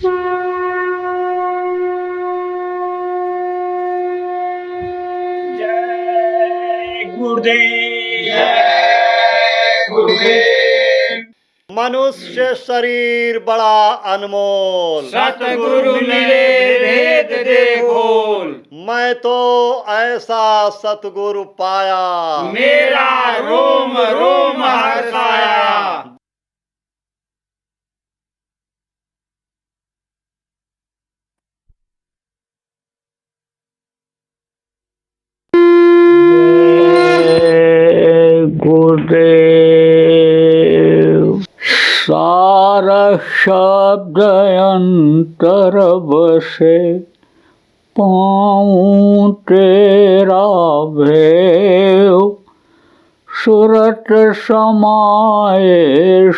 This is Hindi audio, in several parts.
जय गुरुदेव। जय गुरुदेव। मनुष्य शरीर बड़ा अनमोल, सतगुरु मिले भेद दे खोल। मैं तो ऐसा सतगुरु पाया, मेरा रोम रोम हर्षाया। गुरुदेव। सारा शब्द अंतर बसे, पाऊँ तेरा भेव। सुरत समाए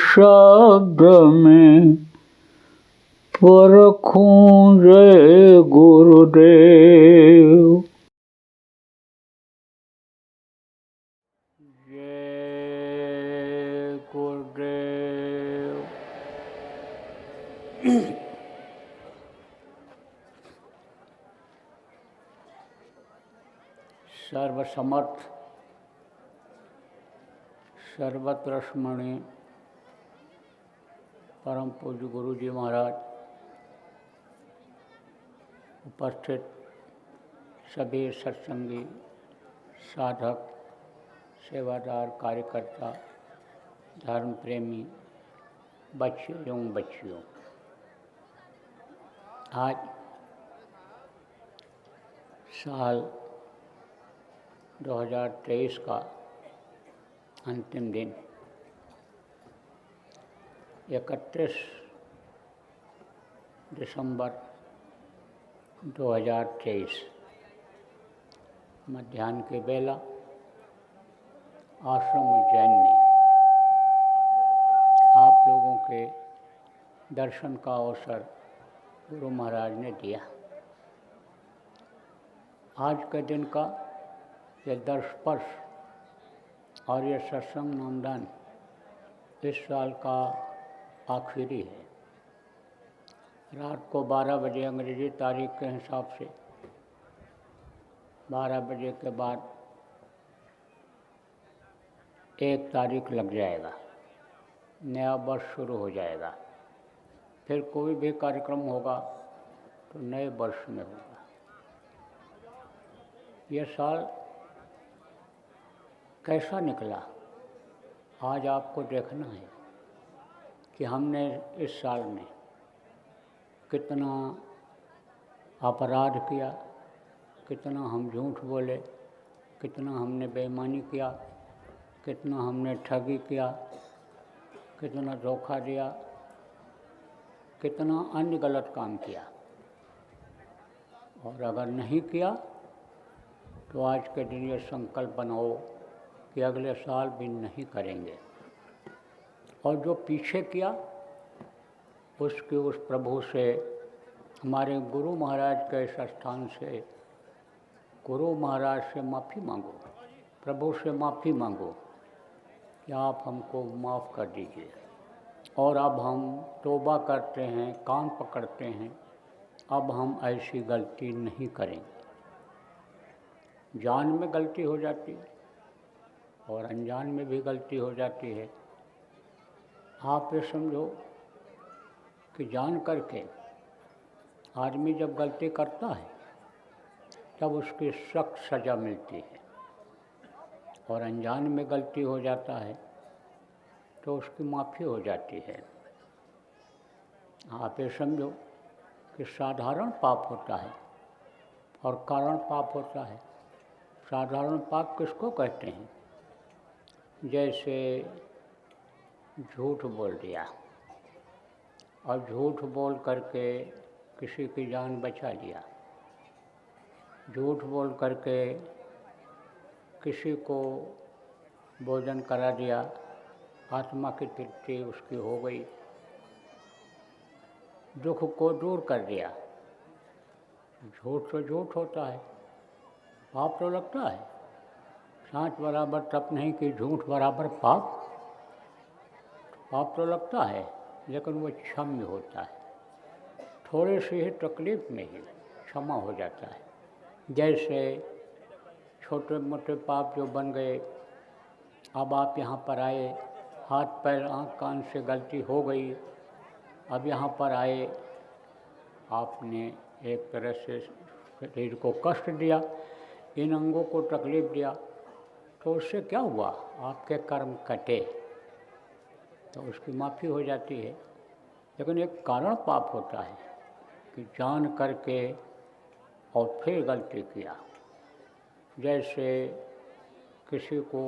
शब्द में, परखूं जय गुरुदेव। जय गुरुदेव। सर्वसमर्थ सर्वत्र स्मरणीय परम पूज्य गुरु जी महाराज, उपस्थित सभी सत्संगी, साधक, सेवादार, कार्यकर्ता, धर्म प्रेमी, बच्चे एवं बच्चियों, आज साल 2023 का अंतिम दिन 31 दिसंबर 2023 मध्याह्न के बेला आश्रम उज्जैन में आप लोगों के दर्शन का अवसर गुरु महाराज ने दिया। आज के दिन का यह दर्शस्पर्श और यह सत्संग नामदान इस साल का आखिरी है। रात को 12 बजे अंग्रेजी तारीख के हिसाब से 12 बजे के बाद 1 तारीख लग जाएगा, नया वर्ष शुरू हो जाएगा। फिर कोई भी कार्यक्रम होगा तो नए वर्ष में होगा। यह साल कैसा निकला, आज आपको देखना है कि हमने इस साल में कितना अपराध किया, कितना हम झूठ बोले, कितना हमने बेईमानी किया, कितना हमने ठगी किया, कितना धोखा दिया, कितना अन्य गलत काम किया। और अगर नहीं किया तो आज के दिन ये संकल्प बनाओ कि अगले साल भी नहीं करेंगे। और जो पीछे किया उसके उस प्रभु से, हमारे गुरु महाराज के इस स्थान से, गुरु महाराज से माफ़ी मांगो, प्रभु से माफ़ी मांगो कि आप हमको माफ़ कर दीजिए। और अब हम तौबा करते हैं, कान पकड़ते हैं, अब हम ऐसी गलती नहीं करेंगे। जान में गलती हो जाती है और अनजान में भी गलती हो जाती है। आप ये समझो कि जान करके आदमी जब गलती करता है तब उसकी सख्त सज़ा मिलती है, और अनजान में गलती हो जाता है तो उसकी माफ़ी हो जाती है। आप ये समझो कि साधारण पाप होता है और कारण पाप होता है। साधारण पाप किसको कहते हैं? जैसे झूठ बोल दिया और झूठ बोल करके किसी की जान बचा लिया, झूठ बोल करके किसी को भोजन करा दिया, आत्मा की तृप्ति उसकी हो गई, दुख को दूर कर दिया। झूठ तो झूठ होता है, पाप तो लगता है। सांच बराबर तप नहीं कि झूठ बराबर पाप। पाप तो लगता है लेकिन वो क्षम्य होता है। थोड़े से ही तकलीफ में ही क्षमा हो जाता है। जैसे छोटे मोटे पाप जो बन गए, अब आप यहाँ पर आए, हाथ पैर आँख कान से गलती हो गई, अब यहाँ पर आए, आपने एक तरह से शरीर को कष्ट दिया, इन अंगों को तकलीफ दिया, तो उससे क्या हुआ? आपके कर्म कटे तो उसकी माफ़ी हो जाती है। लेकिन एक कारण पाप होता है कि जान करके और फिर गलती किया। जैसे किसी को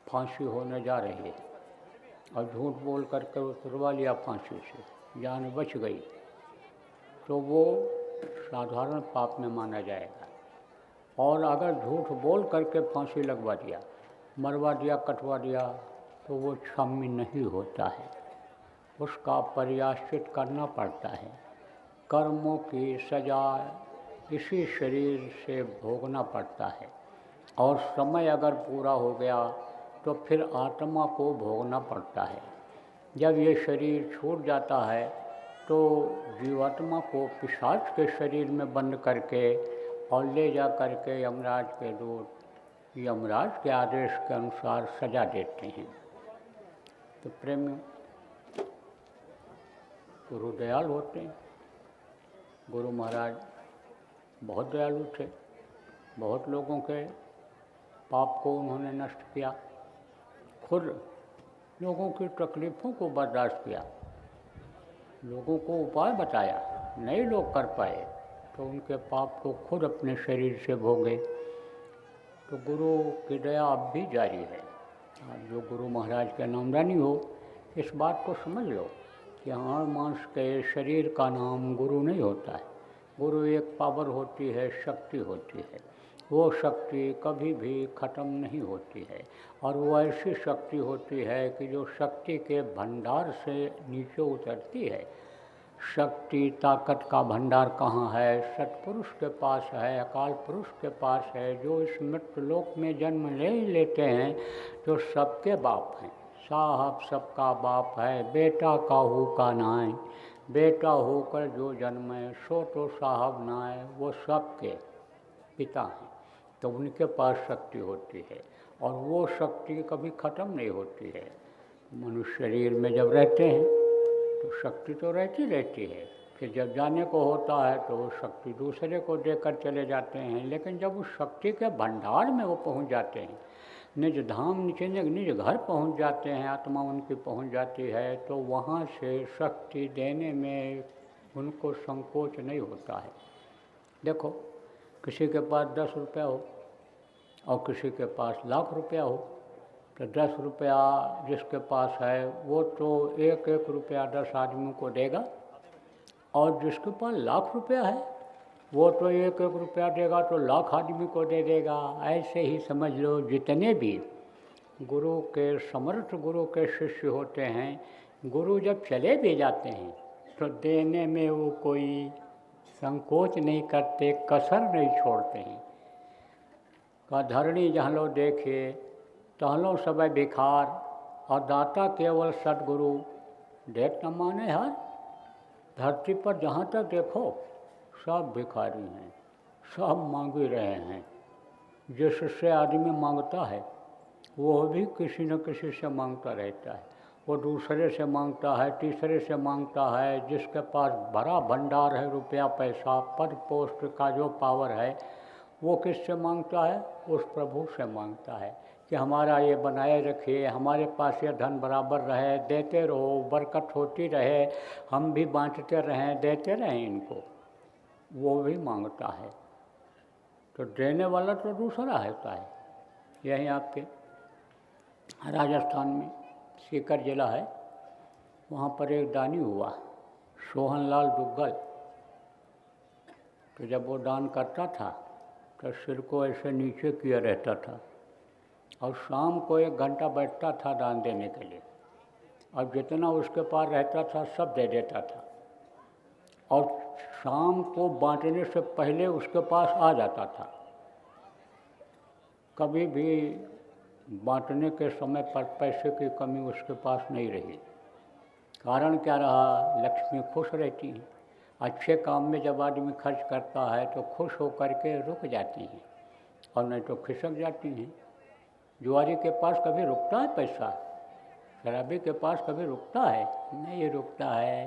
फांसी होने जा रही है और झूठ बोल करके उतरवा लिया फांसी से, जान बच गई, तो वो साधारण पाप में माना जाएगा। और अगर झूठ बोल करके फांसी लगवा दिया, मरवा दिया, कटवा दिया, तो वो क्षम्य नहीं होता है, उसका प्रायश्चित करना पड़ता है। कर्मों की सजा इसी शरीर से भोगना पड़ता है, और समय अगर पूरा हो गया तो फिर आत्मा को भोगना पड़ता है। जब ये शरीर छूट जाता है तो जीवात्मा को पिशाच के शरीर में बंद करके और ले जा करके यमराज के दूत यमराज के आदेश के अनुसार सजा देते हैं। तो प्रेम गुरु दयाल होते हैं। गुरु महाराज बहुत दयालु थे, बहुत लोगों के पाप को उन्होंने नष्ट किया, खुद लोगों की तकलीफ़ों को बर्दाश्त किया, लोगों को उपाय बताया, नहीं लोग कर पाए तो उनके पाप को खुद अपने शरीर से भोगे। तो गुरु की दया अब भी जारी है। आप जो गुरु महाराज के नामदानी हो, इस बात को समझ लो कि हाड़ मांस के शरीर का नाम गुरु नहीं होता है। गुरु एक पावर होती है, शक्ति होती है, वो शक्ति कभी भी ख़त्म नहीं होती है, और वो ऐसी शक्ति होती है कि जो शक्ति के भंडार से नीचे उतरती है। शक्ति ताकत का भंडार कहाँ है? सत्पुरुष के पास है, अकाल पुरुष के पास है, जो इस मृत्यु लोक में जन्म ले लेते हैं, जो सबके बाप हैं। साहब सबका बाप है, बेटा काहू का नाय, बेटा होकर जो जन्मे सो तो साहब नाय, वो सबके पिता हैं। तो उनके पास शक्ति होती है, और वो शक्ति कभी ख़त्म नहीं होती है। मनुष्य शरीर में जब रहते हैं तो शक्ति तो रहती रहती है, फिर जब जाने को होता है तो वो शक्ति दूसरे को देकर चले जाते हैं। लेकिन जब उस शक्ति के भंडार में वो पहुंच जाते हैं, निज धाम निज घर पहुंच जाते हैं, आत्मा उनकी पहुंच जाती है, तो वहाँ से शक्ति देने में उनको संकोच नहीं होता है। देखो, किसी के पास 10 रुपया हो और किसी के पास लाख रुपया हो, तो 10 रुपया जिसके पास है वो तो एक रुपया 10 आदमियों को देगा, और जिसके पास लाख रुपया है वो तो एक रुपया देगा तो लाख आदमी को दे देगा। ऐसे ही समझ लो, जितने भी गुरु के समर्थ गुरु के शिष्य होते हैं, गुरु जब चले भी जाते हैं तो देने में वो कोई संकोच नहीं करते, कसर नहीं छोड़ते हैं। का धरणी जहाँ लो देखे तहलो सब भिखार, और दाता केवल सदगुरु देख न माने हर। धरती पर जहाँ तक देखो सब भिखारी हैं, सब मांग ही रहे हैं। जिससे आदमी मांगता है वो भी किसी न किसी से मांगता रहता है, वो दूसरे से मांगता है, तीसरे से मांगता है। जिसके पास भरा भंडार है, रुपया पैसा पद पोस्ट का जो पावर है, वो किससे मांगता है? उस प्रभु से मांगता है कि हमारा ये बनाए रखिए, हमारे पास ये धन बराबर रहे, देते रहो, बरकत होती रहे, हम भी बांटते रहें, देते रहें इनको। वो भी मांगता है। तो देने वाला तो दूसरा होता है। यहीं आपके राजस्थान में सीकर जिला है, वहाँ पर एक दानी हुआ, सोहनलाल दुग्गल। तो जब वो दान करता था तो सिर को ऐसे नीचे किया रहता था, और शाम को 1 घंटा बैठता था दान देने के लिए, और जितना उसके पास रहता था सब दे देता था, और शाम को बांटने से पहले उसके पास आ जाता था। कभी भी बांटने के समय पर पैसे की कमी उसके पास नहीं रही। कारण क्या रहा? लक्ष्मी खुश रहती है। अच्छे काम में जब आदमी खर्च करता है तो खुश होकर के रुक जाती हैं और नहीं तो खिसक जाती हैं। जुआरी के पास कभी रुकता है पैसा? शराबी के पास कभी रुकता है? नहीं रुकता है।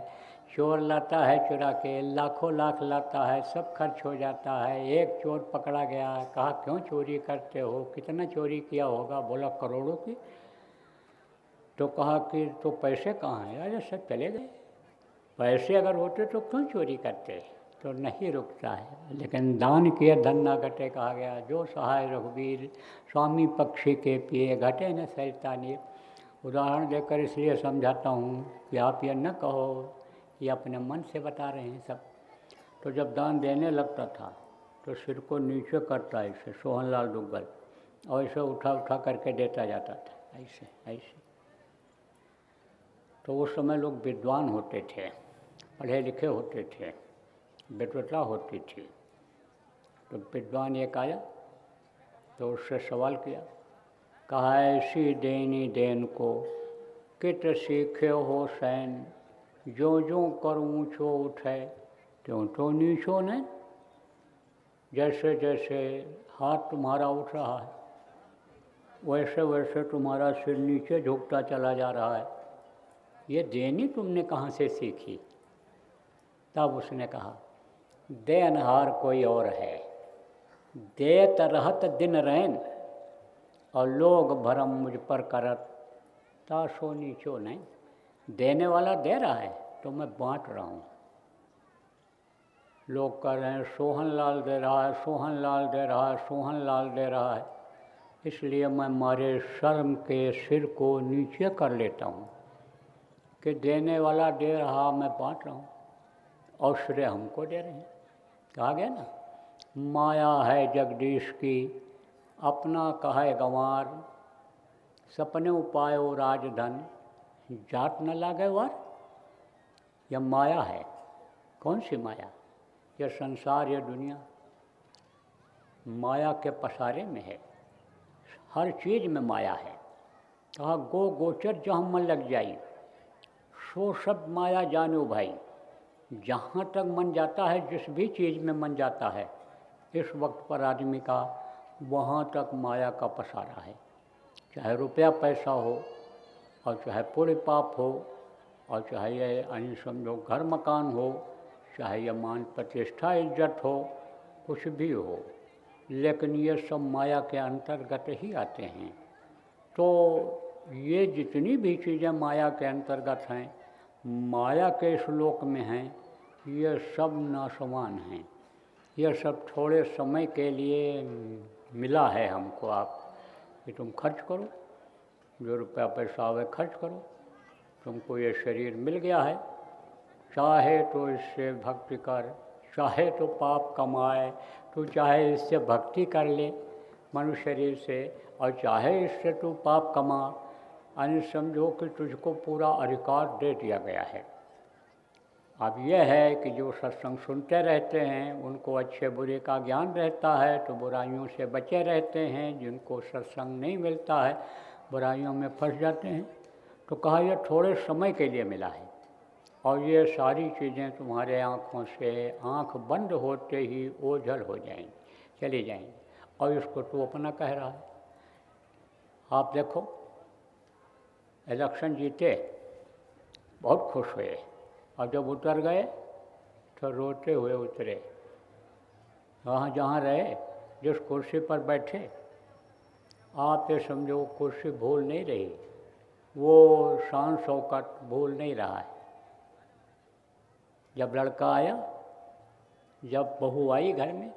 चोर लाता है चुरा के, लाखों लाख लाता है, सब खर्च हो जाता है। एक चोर पकड़ा गया, कहा क्यों चोरी करते हो, कितना चोरी किया होगा? बोला करोड़ों की। तो कहा कि तो पैसे कहाँ हैं? अरे सब चले गए। पैसे अगर होते तो क्यों चोरी करते? तो नहीं रुकता है। लेकिन दान किए धन ना घटे कहा गया। जो सहाय रघुवीर स्वामी पक्षी के पिए, घटे न सरिता। उदाहरण देकर इसलिए समझाता हूँ कि आप ये न कहो कि अपने मन से बता रहे हैं सब। तो जब दान देने लगता था तो सिर को नीचे करता ऐसे, सोहनलाल दुग्गल, और ऐसे उठा उठा करके देता जाता था, ऐसे ऐसे। तो उस समय लोग विद्वान होते थे, पढ़े लिखे होते थे, विद्वता होती थी। तो विद्वान एक आया तो उससे सवाल किया, कहा ऐसी देनी देन को कित सीखे हो सैन, जो जो कर ऊँचो उठे त्यों तो नीचो नहीं। जैसे जैसे हाथ तुम्हारा उठ रहा है वैसे वैसे तुम्हारा सिर नीचे झुकता चला जा रहा है। ये देनी तुमने कहाँ से सीखी? तब उसने कहा, देनहार कोई और है, देत रहत दिन रैन, और लोग भरम मुझ पर करत, तासो नीचो नहीं। देने वाला दे रहा है तो मैं बांट रहा हूँ। लोग कह रहे हैं सोहनलाल दे रहा है, सोहनलाल दे रहा है, सोहनलाल दे रहा है, इसलिए मैं मारे शर्म के सिर को नीचे कर लेता हूँ कि देने वाला दे रहा, मैं बांट रहा हूँ और श्रेय हमको दे रहे हैं। कहा गया ना, माया है जगदीश की अपना कहे गंवार, सपने उपायो राजधन जात न लागे वार। यह माया है। कौन सी माया? यह संसार, यह दुनिया माया के पसारे में है। हर चीज़ में माया है। कहा गो गोचर जहाँ मन लग जाई, सो सब माया जानो भाई। जहाँ तक मन जाता है, जिस भी चीज़ में मन जाता है इस वक्त पर आदमी का, वहाँ तक माया का पसारा है। चाहे रुपया पैसा हो, और चाहे पुण्य पाप हो, और चाहे ये समझो घर मकान हो, चाहे ये मान प्रतिष्ठा इज्जत हो, कुछ भी हो, लेकिन ये सब माया के अंतर्गत ही आते हैं। तो ये जितनी भी चीज़ें माया के अंतर्गत हैं, माया के श्लोक में हैं, ये सब नाशवान हैं। यह सब थोड़े समय के लिए मिला है हमको, आप कि तुम खर्च करो, जो रुपया पैसा आवे खर्च करो। तुमको ये शरीर मिल गया है, चाहे तो इससे भक्ति कर, चाहे तो पाप कमाए, तो चाहे इससे भक्ति कर ले मनुष्य शरीर से, और चाहे इससे तो पाप कमा। यानी समझो कि तुझको पूरा अधिकार दे दिया गया है। अब यह है कि जो सत्संग सुनते रहते हैं उनको अच्छे बुरे का ज्ञान रहता है तो बुराइयों से बचे रहते हैं। जिनको सत्संग नहीं मिलता है बुराइयों में फंस जाते हैं। तो कहा यह थोड़े समय के लिए मिला है, और ये सारी चीज़ें तुम्हारे आँखों से आँख बंद होते ही ओझल हो जाएंगी, चली जाएंगी। और इसको तो अपना कह रहा है। आप देखो, इलेक्शन जीते, बहुत खुश हुए, और जब उतर गए तो रोते हुए उतरे। वहाँ जहाँ रहे, जिस कुर्सी पर बैठे, आप ये समझो कुर्सी भूल नहीं रही, वो शान शौकत भूल नहीं रहा है। जब लड़का आया, जब बहू आई घर में,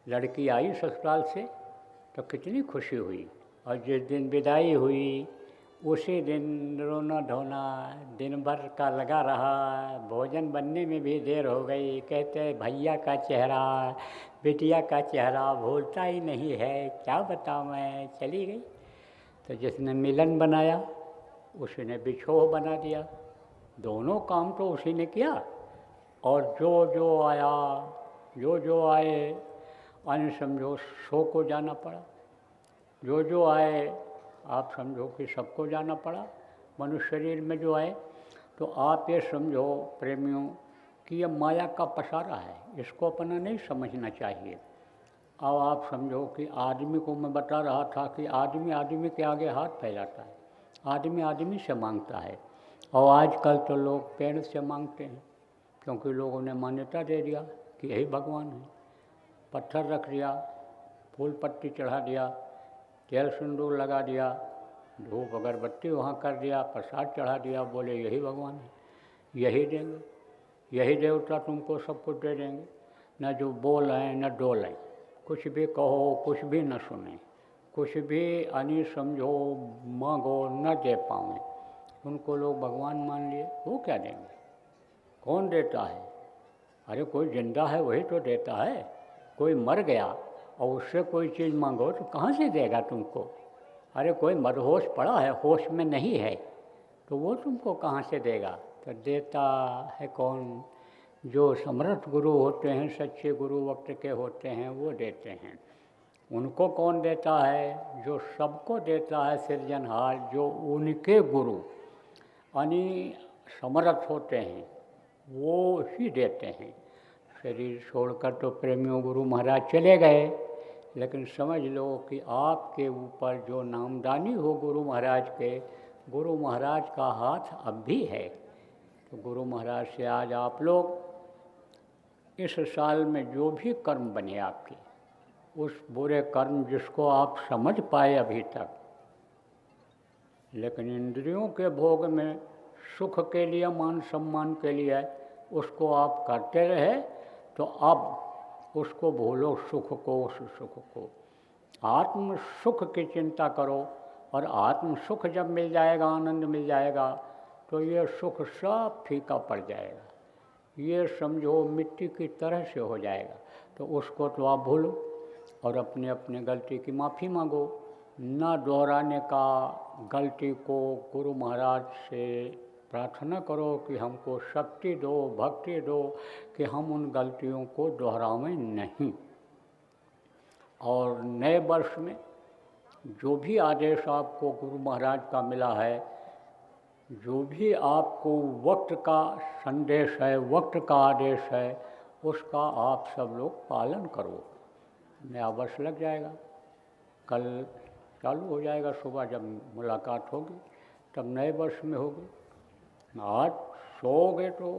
लड़की आई ससुराल से, तो कितनी खुशी हुई। और जिस दिन विदाई हुई उसी दिन रोना धोना दिन भर का लगा रहा। भोजन बनने में भी देर हो गई। कहते भैया का चेहरा, बिटिया का चेहरा भूलता ही नहीं है, क्या बताऊँ मैं। चली गई तो जिसने मिलन बनाया उसी ने बिछोह बना दिया। दोनों काम तो उसी ने किया। और जो जो आया, जो आए, अन्य समझो सो को जाना पड़ा। जो आए आप समझो कि सबको जाना पड़ा। मनुष्य शरीर में जो आए, तो आप ये समझो प्रेमियों कि ये माया का पसारा है, इसको अपना नहीं समझना चाहिए। अब आप समझो कि आदमी को मैं बता रहा था कि आदमी आदमी के आगे हाथ फैलाता है, आदमी आदमी से मांगता है। और आजकल तो लोग पेड़ से मांगते हैं, क्योंकि लोगों ने मान्यता दे दिया कि यही भगवान है। पत्थर रख दिया, फूल पत्ती चढ़ा दिया, तेल सिंदूर लगा दिया, धूप अगरबत्ती वहाँ कर दिया, प्रसाद चढ़ा दिया, बोले यही भगवान है, यही देंगे, यही देवता तुमको सब कुछ दे देंगे। न जो बोलें न डोलें, कुछ भी कहो कुछ भी न सुने, कुछ भी अनी समझो मांगो न दे पावें, उनको लोग भगवान मान लिए। वो क्या देंगे? कौन देता है? अरे कोई जिंदा है वही तो देता है। कोई मर गया और उससे कोई चीज़ मांगो तो कहाँ से देगा तुमको? अरे कोई मदहोश पड़ा है, होश में नहीं है, तो वो तुमको कहाँ से देगा? तो देता है कौन? जो समर्थ गुरु होते हैं, सच्चे गुरु वक्त के होते हैं, वो देते हैं। उनको कौन देता है? जो सबको देता है, सृजनहार, जो उनके गुरु यानी समर्थ होते हैं, वो ही देते हैं। शरीर छोड़कर तो प्रेमियों गुरु महाराज चले गए, लेकिन समझ लो कि आपके ऊपर जो नामदानी हो गुरु महाराज के, गुरु महाराज का हाथ अब भी है। तो गुरु महाराज से आज आप लोग इस साल में जो भी कर्म बने आपके, उस बुरे कर्म जिसको आप समझ पाए अभी तक, लेकिन इंद्रियों के भोग में सुख के लिए, मान सम्मान के लिए उसको आप करते रहे, तो अब उसको भूलो, सुख को, उस सुख को। आत्म सुख की चिंता करो, और आत्म सुख जब मिल जाएगा, आनंद मिल जाएगा, तो ये सुख सब फीका पड़ जाएगा, ये समझो मिट्टी की तरह से हो जाएगा। तो उसको तो आप भूलो और अपने अपने गलती की माफ़ी मांगो, न दोहराने का गलती को गुरु महाराज से प्रार्थना करो कि हमको शक्ति दो, भक्ति दो कि हम उन गलतियों को दोहरावें नहीं। और नए वर्ष में जो भी आदेश आपको गुरु महाराज का मिला है, जो भी आपको वक्त का संदेश है, वक्त का आदेश है, उसका आप सब लोग पालन करो। नया वर्ष लग जाएगा, कल चालू हो जाएगा, सुबह जब मुलाकात होगी तब नए वर्ष में होगी। आज सोओगे तो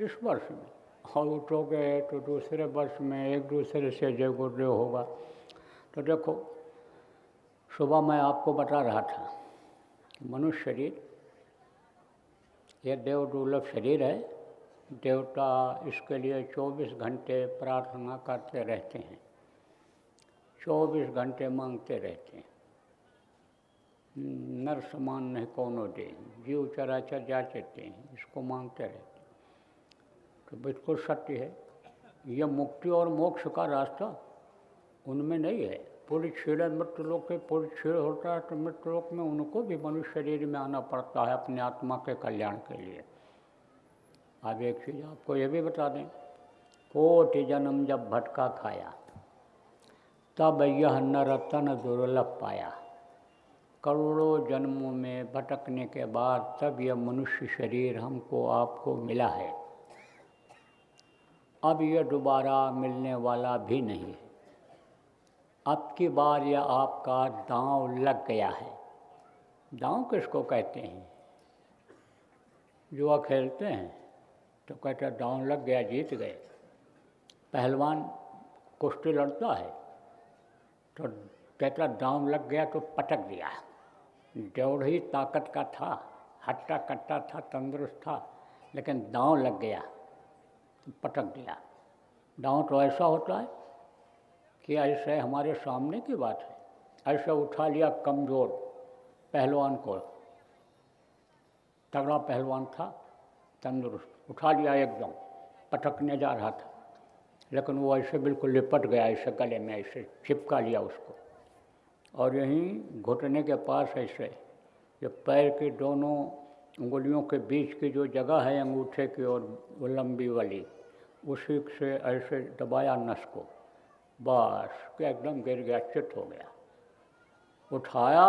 इस वर्ष में, और उठोगे तो दूसरे वर्ष में, एक दूसरे से जय गुरुदेव होगा। तो देखो, सुबह मैं आपको बता रहा था कि मनुष्य शरीर ये देव दुर्लभ शरीर है। देवता इसके लिए 24 घंटे प्रार्थना करते रहते हैं, 24 घंटे मांगते रहते हैं। नर समान नहीं कौनो दे, जीव चराचर जाचते हैं, इसको मांगते रहते हैं। तो बिल्कुल सत्य है, यह मुक्ति और मोक्ष का रास्ता उनमें नहीं है। पूरी छेड़ा मृत्यु लोक के पूरी छेड़ होता है, तो मृत्यु लोक में उनको भी मनुष्य शरीर में आना पड़ता है अपने आत्मा के कल्याण के लिए। अब एक चीज़ आपको ये भी बता दें, कोटि जन्म जब भटका खाया, तब यह न रतन दुर्लभ पाया। करोड़ों जन्मों में भटकने के बाद तब यह मनुष्य शरीर हमको आपको मिला है। अब यह दोबारा मिलने वाला भी नहीं है। अब की बार यह आपका दांव लग गया है। दांव किसको कहते हैं? जुआ खेलते हैं तो कहते हैं दांव लग गया, जीत गए। पहलवान कुश्ती लड़ता है तो कहता दांव लग गया तो पटक दिया। दौड़ ही ताकत का था, हट्टा कट्टा था, तंदुरुस्त था, लेकिन दांव लग गया तो पटक दिया। दांव तो ऐसा होता है कि ऐसे हमारे सामने की बात है, ऐसे उठा लिया कमज़ोर पहलवान को, तगड़ा पहलवान था, तंदुरुस्त, उठा लिया एकदम, पटकने जा रहा था, लेकिन वो ऐसे बिल्कुल लिपट गया, ऐसे गले में ऐसे चिपका लिया उसको, और यहीं घुटने के पास ऐसे जो पैर की दोनों उंगलियों के बीच की जो जगह है अंगूठे की और वो लंबी वाली, उसी से ऐसे दबाया नस को, बस कि एकदम गिर गया, चित हो गया। उठाया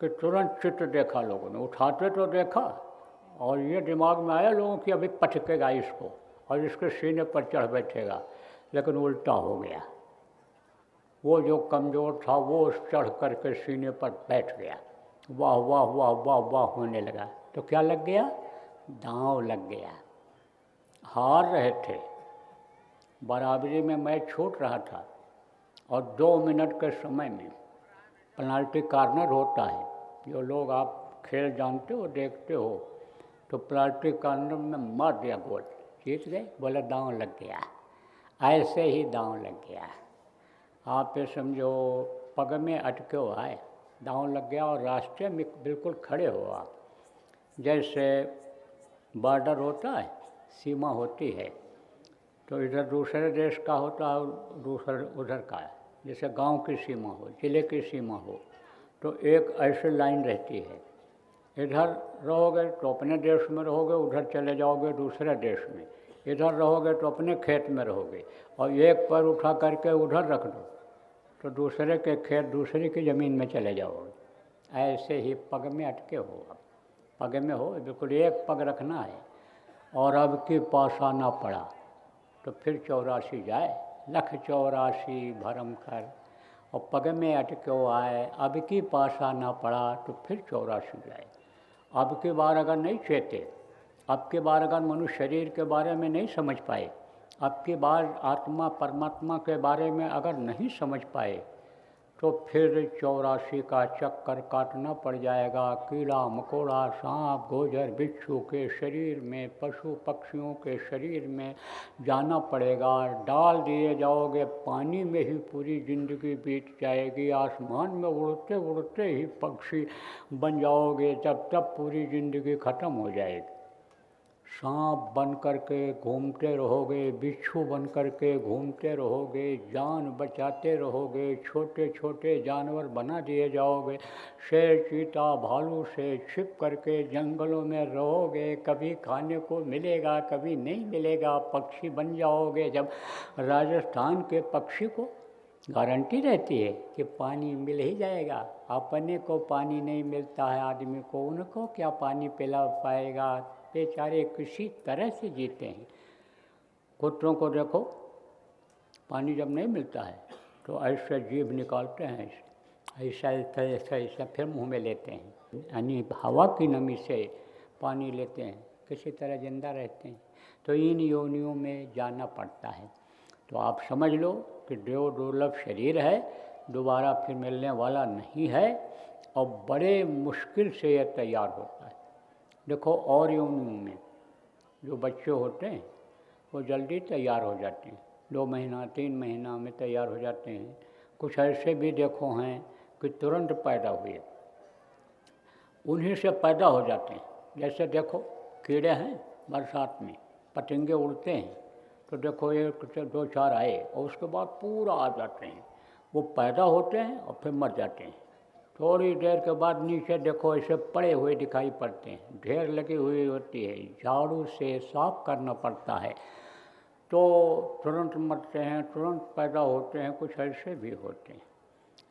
कि तुरंत चित्त देखा लोगों ने, उठाते तो देखा और ये दिमाग में आया लोगों की अभी पटकेगा इसको और इसके सीने पर चढ़ बैठेगा, लेकिन उल्टा हो गया। वो जो कमज़ोर था वो चढ़ करके सीने पर बैठ गया। वाह वाह वाह वाह वाह होने लगा। तो क्या लग गया? दांव लग गया। हार रहे थे, बराबरी में मैच छूट रहा था और 2 मिनट के समय में पेनाल्टी कॉर्नर होता है। जो लोग आप खेल जानते हो, देखते हो, तो पेनाल्टी कॉर्नर में मार दिया गोल, जीत गए। बोला दांव लग गया। ऐसे ही दांव लग गया। आप ये समझो पग में अटके हो आए, दांव लग गया और रास्ते में बिल्कुल खड़े हो आप। जैसे बॉर्डर होता है, सीमा होती है, तो इधर दूसरे देश का होता है, दूसरे उधर का है। जैसे गांव की सीमा हो, ज़िले की सीमा हो, तो एक ऐसी लाइन रहती है। इधर रहोगे तो अपने देश में रहोगे, उधर चले जाओगे दूसरे देश में। इधर रहोगे तो अपने खेत में रहोगे, और एक पैर उठा करके उधर रख दो तो दूसरे के खेत, दूसरे की ज़मीन में चले जाओगे। ऐसे ही पग में अटके हो आप। पग में हो, बिल्कुल एक पग रखना है। और अब की पासा ना पड़ा तो फिर 84 जाए, लख 84 भरम कर। और पग में अटके हो आए, अब की पासा ना पड़ा तो फिर 84 जाए। अब की बार अगर नहीं चेते, अब की बार अगर मनुष्य शरीर के बारे में नहीं समझ पाए, अब की बार आत्मा परमात्मा के बारे में अगर नहीं समझ पाए, तो फिर 84 का चक्कर काटना पड़ जाएगा। कीड़ा मकोड़ा, सांप गोजर बिच्छू के शरीर में, पशु पक्षियों के शरीर में जाना पड़ेगा। डाल दिए जाओगे पानी में ही पूरी ज़िंदगी बीत जाएगी। आसमान में उड़ते उड़ते ही पक्षी बन जाओगे, तब पूरी ज़िंदगी ख़त्म हो जाएगी। सांप बन कर के घूमते रहोगे, बिच्छू बन कर के घूमते रहोगे, जान बचाते रहोगे, छोटे छोटे जानवर बना दिए जाओगे। शेर चीता भालू से छिप करके जंगलों में रहोगे, कभी खाने को मिलेगा कभी नहीं मिलेगा। पक्षी बन जाओगे। जब राजस्थान के पक्षी को गारंटी रहती है कि पानी मिल ही जाएगा, अपने को पानी नहीं मिलता है आदमी को, उनको क्या पानी पिला पाएगा? बेचारे किसी तरह से जीते हैं। कुत्तों को देखो, पानी जब नहीं मिलता है तो ऐसे जीभ निकालते हैं, ऐसा ऐसा ऐसा ऐसा फिर मुंह में लेते हैं, यानी हवा की नमी से पानी लेते हैं, किसी तरह जिंदा रहते हैं। तो इन योनियों में जाना पड़ता है। तो आप समझ लो कि देव दुर्लभ शरीर है, दोबारा फिर मिलने वाला नहीं है, और बड़े मुश्किल से यह तैयार होता है। देखो और योनियों में जो बच्चे होते हैं वो जल्दी तैयार हो जाते हैं, 2 महीना 3 महीना में तैयार हो जाते हैं। कुछ ऐसे भी देखो हैं कि तुरंत पैदा हुए, उन्हीं से पैदा हो जाते हैं। जैसे देखो कीड़े हैं, बरसात में पतंगे उड़ते हैं, तो देखो 1 से 2 4 आए और उसके बाद पूरा आ जाते हैं। वो पैदा होते हैं और फिर मर जाते हैं। थोड़ी देर के बाद नीचे देखो ऐसे पड़े हुए दिखाई पड़ते हैं, ढेर लगी हुई होती है, झाड़ू से साफ करना पड़ता है, तो तुरंत मरते हैं, तुरंत पैदा होते हैं। कुछ ऐसे भी होते हैं।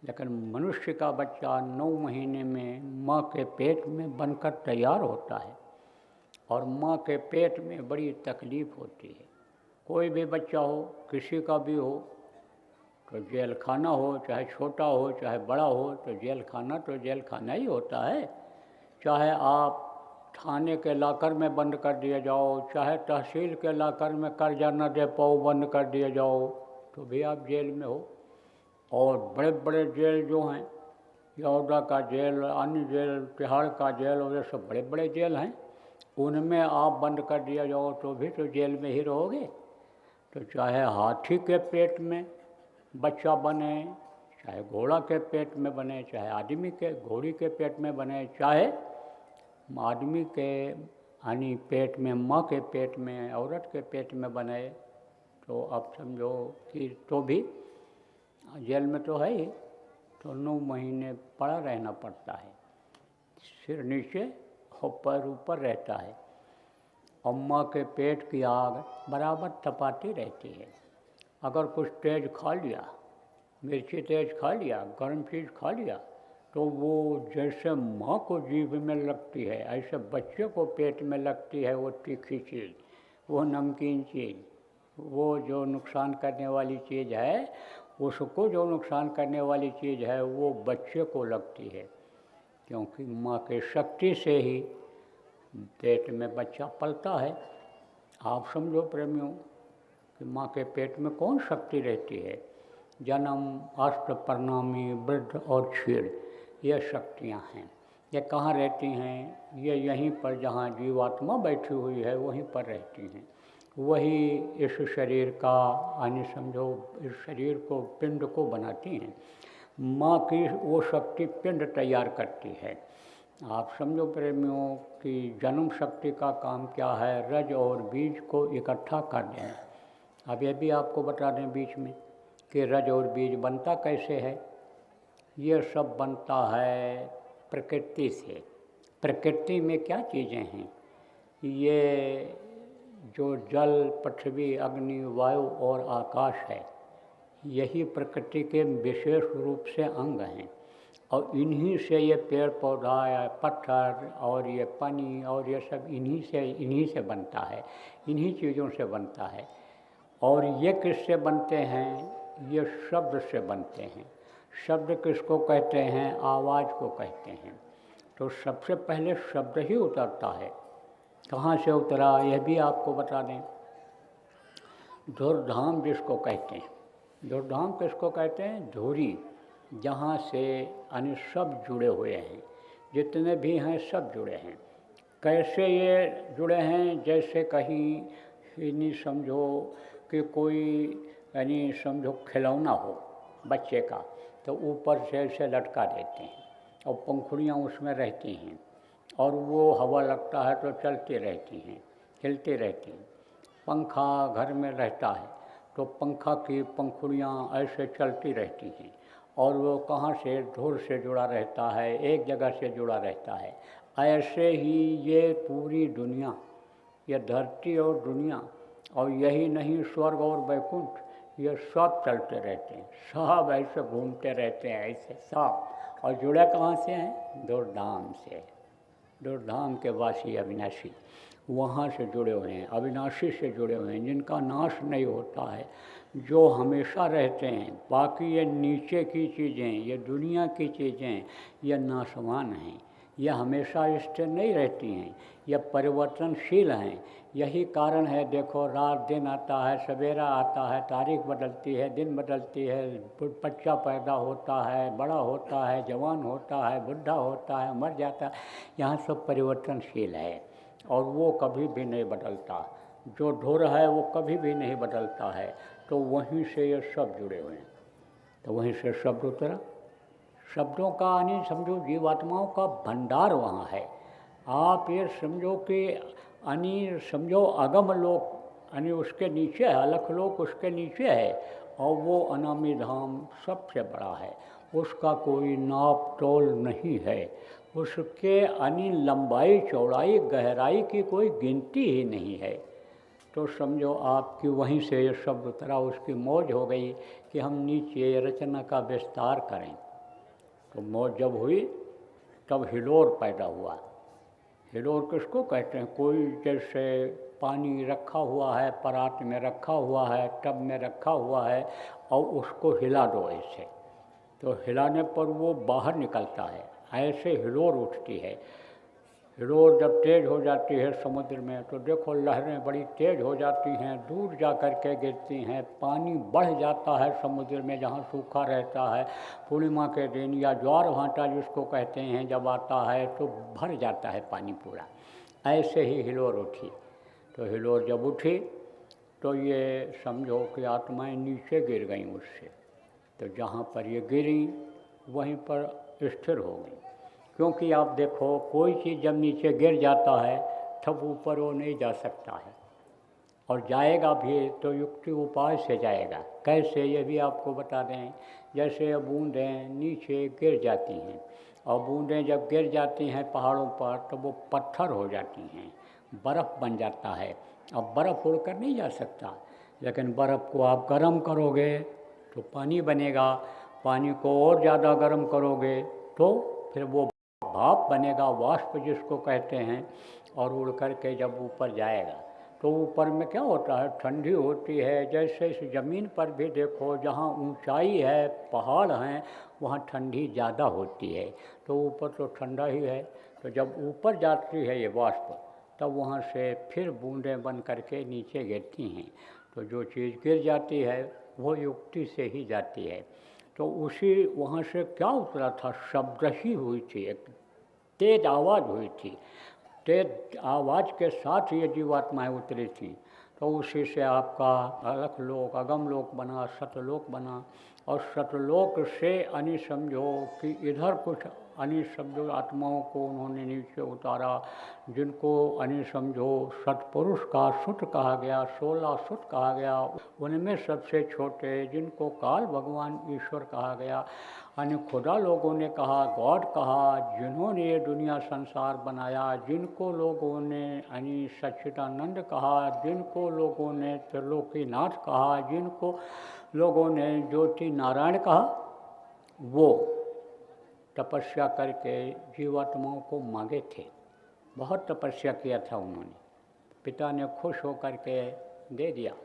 लेकिन मनुष्य का बच्चा 9 महीने में माँ के पेट में बनकर तैयार होता है, और माँ के पेट में बड़ी तकलीफ़ होती है। कोई भी बच्चा हो, किसी का भी हो, तो जेल खाना हो, चाहे छोटा हो चाहे बड़ा हो, तो जेल खाना तो जेल खाना ही होता है। चाहे आप थाने के लाकर में बंद कर दिए जाओ, चाहे तहसील के लाकर में कर्जा न दे पाओ बंद कर दिए जाओ, तो भी आप जेल में हो। और बड़े बड़े जेल जो हैं, यौदा का जेल, अन्य जेल, तिहाड़ का जेल, और ये सब बड़े बड़े जेल हैं, उनमें आप बंद कर दिया जाओ तो भी तो जेल में ही रहोगे। तो चाहे हाथी के पेट में बच्चा बने, चाहे घोड़ा के पेट में बने, चाहे आदमी के घोड़ी के पेट में बने, चाहे आदमी के यानी पेट में, माँ के पेट में, औरत के पेट में बने, तो आप समझो कि तो भी जेल में तो है ही। तो 9 महीने पड़ा रहना पड़ता है, सिर नीचे और पैर ऊपर रहता है। और माँ के पेट की आग बराबर तपाती रहती है। अगर कुछ तेज खा लिया, मिर्ची तेज खा लिया, गर्म चीज़ खा लिया, तो वो जैसे माँ को जीभ में लगती है ऐसे बच्चे को पेट में लगती है वो तीखी चीज़, वो नमकीन चीज़, वो जो नुकसान करने वाली चीज़ है, उसको जो नुकसान करने वाली चीज़ है वो बच्चे को लगती है, क्योंकि माँ की शक्ति से ही पेट में बच्चा पलता है। आप समझो प्रेमियों कि माँ के पेट में कौन शक्ति रहती है? जन्म, अष्ट प्रणामी, वृद्ध और क्षीण, ये शक्तियाँ हैं। ये कहाँ रहती हैं? ये यहीं पर जहाँ जीवात्मा बैठी हुई है वहीं पर रहती हैं। वही इस शरीर का यानी समझो इस शरीर को, पिंड को बनाती हैं। माँ की वो शक्ति पिंड तैयार करती है। आप समझो प्रेमियों कि जन्म शक्ति का काम क्या है? रज और बीज को इकट्ठा कर देना। अब ये भी आपको बता दें बीच में कि रज और बीज बनता कैसे है। ये सब बनता है प्रकृति से। प्रकृति में क्या चीज़ें हैं? ये जो जल, पृथ्वी, अग्नि, वायु और आकाश है, यही प्रकृति के विशेष रूप से अंग हैं। और इन्हीं से ये पेड़ पौधा या पत्थर और ये पानी और ये सब इन्हीं से बनता है, इन्हीं चीज़ों से बनता है। और ये किससे बनते हैं? ये शब्द से बनते हैं। शब्द किसको कहते हैं? आवाज़ को कहते हैं। तो सबसे पहले शब्द ही उतरता है। कहाँ से उतरा यह भी आपको बता दें। धुरधाम जिसको कहते हैं, धुरधाम किसको कहते हैं? धुरी, जहाँ से अन्य सब जुड़े हुए हैं, जितने भी हैं सब जुड़े हैं। कैसे ये जुड़े हैं? जैसे कहीं नहीं समझो कि कोई यानी समझो खिलौना हो बच्चे का, तो ऊपर से ऐसे लटका देते हैं और पंखुड़ियाँ उसमें रहती हैं और वो हवा लगता है तो चलती रहती हैं, हिलती रहती हैं। पंखा घर में रहता है तो पंखा की पंखुड़ियाँ ऐसे चलती रहती हैं और वो कहाँ से? धुर से जुड़ा रहता है, एक जगह से जुड़ा रहता है। ऐसे ही ये पूरी दुनिया, ये धरती और दुनिया, और यही नहीं स्वर्ग और वैकुंठ, ये सब चलते रहते हैं, सब ऐसे घूमते रहते हैं ऐसे सब। और जुड़े कहाँ से हैं? धुरधाम से। धुरधाम के वासी अविनाशी वहाँ से जुड़े हुए हैं, अविनाशी से जुड़े हुए हैं, जिनका नाश नहीं होता है, जो हमेशा रहते हैं। बाकी ये नीचे की चीज़ें, ये दुनिया की चीज़ें, ये नाशवान हैं, यह हमेशा स्थिर नहीं रहती हैं, यह परिवर्तनशील हैं। यही कारण है, देखो रात दिन आता है, सवेरा आता है, तारीख बदलती है, दिन बदलती है, बच्चा पैदा होता है, बड़ा होता है, जवान होता है, बुढ़ा होता है, मर जाता है। यहाँ सब परिवर्तनशील है और वो कभी भी नहीं बदलता। जो धुर है वो कभी भी नहीं बदलता है। तो वहीं से ये सब जुड़े हुए हैं। तो वहीं से शब्द उतरा। शब्दों का यानी समझो जीवात्माओं का भंडार वहाँ है। आप ये समझो कि यानी समझो अगम लोक यानी उसके नीचे है, अलख लोक उसके नीचे है, और वो अनामी धाम सबसे बड़ा है। उसका कोई नाप तोल नहीं है, उसके यानी लंबाई चौड़ाई गहराई की कोई गिनती ही नहीं है। तो समझो आपकी वहीं से ये शब्द उतरा, उसकी मौज हो गई कि हम नीचे रचना का विस्तार करें। तो मौज जब हुई तब हिलोर पैदा हुआ। हिलोर किसको कहते हैं? कोई जैसे पानी रखा हुआ है, परात में रखा हुआ है, टब में रखा हुआ है, और उसको हिला दो ऐसे, तो हिलाने पर वो बाहर निकलता है, ऐसे हिलोर उठती है। हिलोर जब तेज़ हो जाती है समुद्र में तो देखो लहरें बड़ी तेज़ हो जाती हैं, दूर जा कर के गिरती हैं, पानी बढ़ जाता है समुद्र में जहाँ सूखा रहता है। पूर्णिमा के दिन या ज्वार भाटा जिसको कहते हैं जब आता है तो भर जाता है पानी पूरा। ऐसे ही हिलोर उठी। तो हिलोर जब उठी तो ये समझो कि आत्माएं नीचे गिर गईं उससे। तो जहाँ पर ये गिरी वहीं पर स्थिर हो गई। क्योंकि आप देखो कोई चीज़ जब नीचे गिर जाता है तब ऊपर वो नहीं जा सकता है, और जाएगा भी तो युक्ति उपाय से जाएगा। कैसे ये भी आपको बता दें। जैसे बूंदें नीचे गिर जाती हैं, और बूंदें जब गिर जाती हैं पहाड़ों पर तो वो पत्थर हो जाती हैं, बर्फ़ बन जाता है। अब बर्फ़ उड़कर नहीं जा सकता, लेकिन बर्फ़ को आप गर्म करोगे तो पानी बनेगा, पानी को और ज़्यादा गर्म करोगे तो फिर वो भाप बनेगा, वाष्प जिसको कहते हैं, और उड़ कर के जब ऊपर जाएगा तो ऊपर में क्या होता है, ठंडी होती है। जैसे इस ज़मीन पर भी देखो, जहाँ ऊंचाई है, पहाड़ हैं, वहाँ ठंडी ज़्यादा होती है, तो ऊपर तो ठंडा ही है। तो जब ऊपर जाती है ये वाष्प, तब वहाँ से फिर बूंदें बन करके नीचे गिरती हैं। तो जो चीज़ गिर जाती है वो युक्ति से ही जाती है। तो उसी वहाँ से क्या उतरा था, शब्द ही हुई थी, एक तेज आवाज़ हुई थी, तेज आवाज़ के साथ ये जीवात्माएँ उतरी थी। तो उसी से आपका अलख लोक, अगम लोक बना, सतलोक बना। और सतलोक से यानी समझो कि इधर कुछ यानी समझो आत्माओं को उन्होंने नीचे उतारा, जिनको यानी समझो सतपुरुष का सुत कहा गया, 16 सुत कहा गया। उनमें सबसे छोटे जिनको काल भगवान ईश्वर कहा गया, यानी खुदा लोगों ने कहा, गॉड कहा, जिन्होंने ये दुनिया संसार बनाया, जिनको लोगों ने यानी सच्चिदानंद कहा, जिनको लोगों ने त्रिलोकीनाथ कहा, जिनको लोगों ने ज्योति नारायण कहा, वो तपस्या करके जीवात्माओं को मांगे थे। बहुत तपस्या किया था उन्होंने, पिता ने खुश होकर के दे दिया।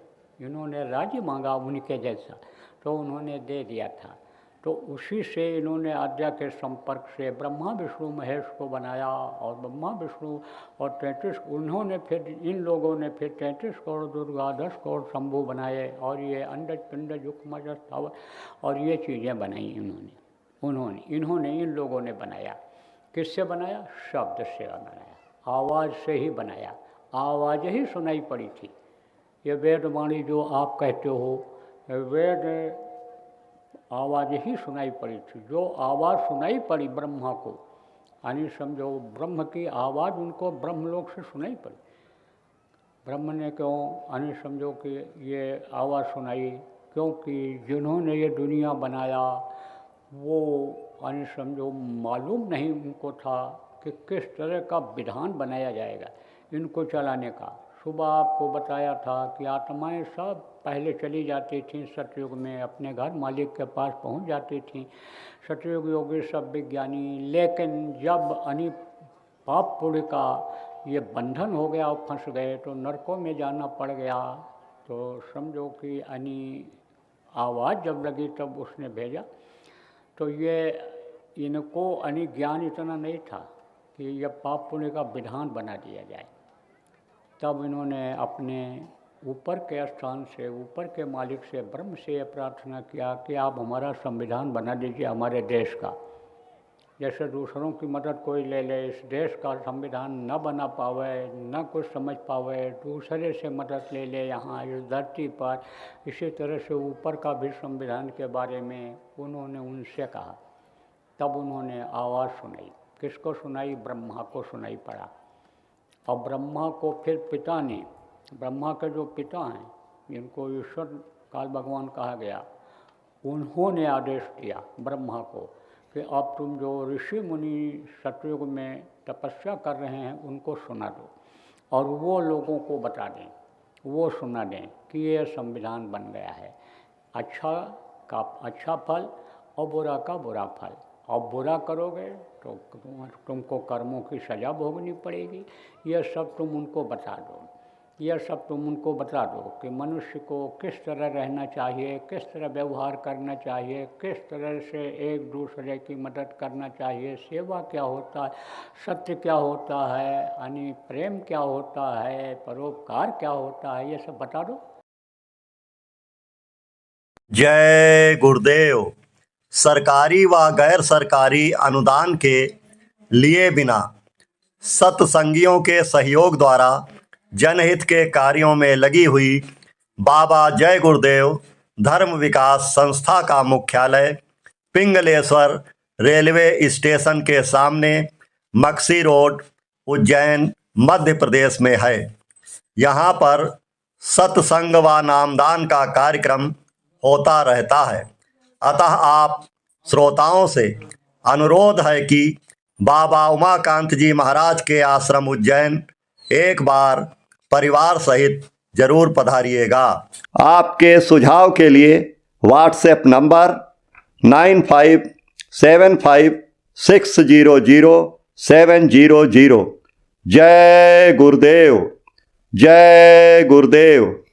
इन्होंने राज्य मांगा उनके जैसा, तो उन्होंने दे दिया था। तो उसी से इन्होंने आज्ञा के संपर्क से ब्रह्मा विष्णु महेश को बनाया, और ब्रह्मा विष्णु और 33 उन्होंने फिर इन लोगों ने फिर 33 करोड़ दुर्गा, 10 करोड़ शंभु बनाए, और ये अंडज पिंडज युक्मज स्थावर और ये चीज़ें बनाई इन्होंने इन लोगों ने बनाया। किससे बनाया? शब्द से बनाया, आवाज़ से ही बनाया। आवाज़ ही सुनाई पड़ी थी। ये वेदवाणी जो आप कहते हो, वेद आवाज़ ही सुनाई पड़ी थी। जो आवाज़ सुनाई पड़ी ब्रह्मा को, यानी समझो ब्रह्म की आवाज़ उनको ब्रह्मलोक से सुनाई पड़ी। ब्रह्म ने क्यों यानी समझो कि ये आवाज़ सुनाई, क्योंकि जिन्होंने ये दुनिया बनाया वो यानी समझो मालूम नहीं उनको था कि किस तरह का विधान बनाया जाएगा इनको चलाने का। सुबह आपको बताया था कि आत्माएं सब पहले चली जाती थीं सतयुग में, अपने घर मालिक के पास पहुंच जाती थीं, सतयुग योगी सब विज्ञानी। लेकिन जब अनि पाप पुण्य का ये बंधन हो गया और फंस गए, तो नरकों में जाना पड़ गया। तो समझो कि अनि आवाज़ जब लगी तब उसने भेजा। तो ये इनको अनि ज्ञान इतना नहीं था कि यह पाप पुण्य का विधान बना दिया जाए। तब इन्होंने अपने ऊपर के स्थान से, ऊपर के मालिक से, ब्रह्म से ये प्रार्थना किया कि आप हमारा संविधान बना दीजिए हमारे देश का। जैसे दूसरों की मदद कोई ले ले, इस देश का संविधान न बना पावे, न कुछ समझ पावे, दूसरे से मदद ले ले यहाँ इस धरती पर, इसी तरह से ऊपर का भी संविधान के बारे में उन्होंने उनसे कहा। तब उन्होंने आवाज़ सुनाई। किसको सुनाई? ब्रह्मा को सुनाई पड़ा। और ब्रह्मा को फिर पिता ने, ब्रह्मा के जो पिता हैं जिनको ईश्वर काल भगवान कहा गया, उन्होंने आदेश दिया ब्रह्मा को कि अब तुम जो ऋषि मुनि सतयुग में तपस्या कर रहे हैं उनको सुना दो, और वो लोगों को बता दें, वो सुना दें कि ये संविधान बन गया है। अच्छा का अच्छा फल और बुरा का बुरा फल। और बुरा करोगे तो तुमको कर्मों की सज़ा भोगनी पड़ेगी। यह सब तुम उनको बता दो, यह सब तुम उनको बता दो कि मनुष्य को किस तरह रहना चाहिए, किस तरह व्यवहार करना चाहिए, किस तरह से एक दूसरे की मदद करना चाहिए, सेवा क्या होता है, सत्य क्या होता है, यानी प्रेम क्या होता है, परोपकार क्या होता है, ये सब बता दो। जय गुरुदेव। सरकारी व गैर सरकारी अनुदान के लिए बिना सत्संगियों के सहयोग द्वारा जनहित के कार्यों में लगी हुई बाबा जय गुरुदेव धर्म विकास संस्था का मुख्यालय पिंगलेश्वर रेलवे स्टेशन के सामने मक्सी रोड, उज्जैन, मध्य प्रदेश में है। यहाँ पर सत्संग व नामदान का कार्यक्रम होता रहता है। अतः आप श्रोताओं से अनुरोध है कि बाबा उमाकांत जी महाराज के आश्रम उज्जैन एक बार परिवार सहित जरूर पधारिएगा। आपके सुझाव के लिए व्हाट्सएप नंबर 9575 600700। जय गुरुदेव, जय गुरुदेव।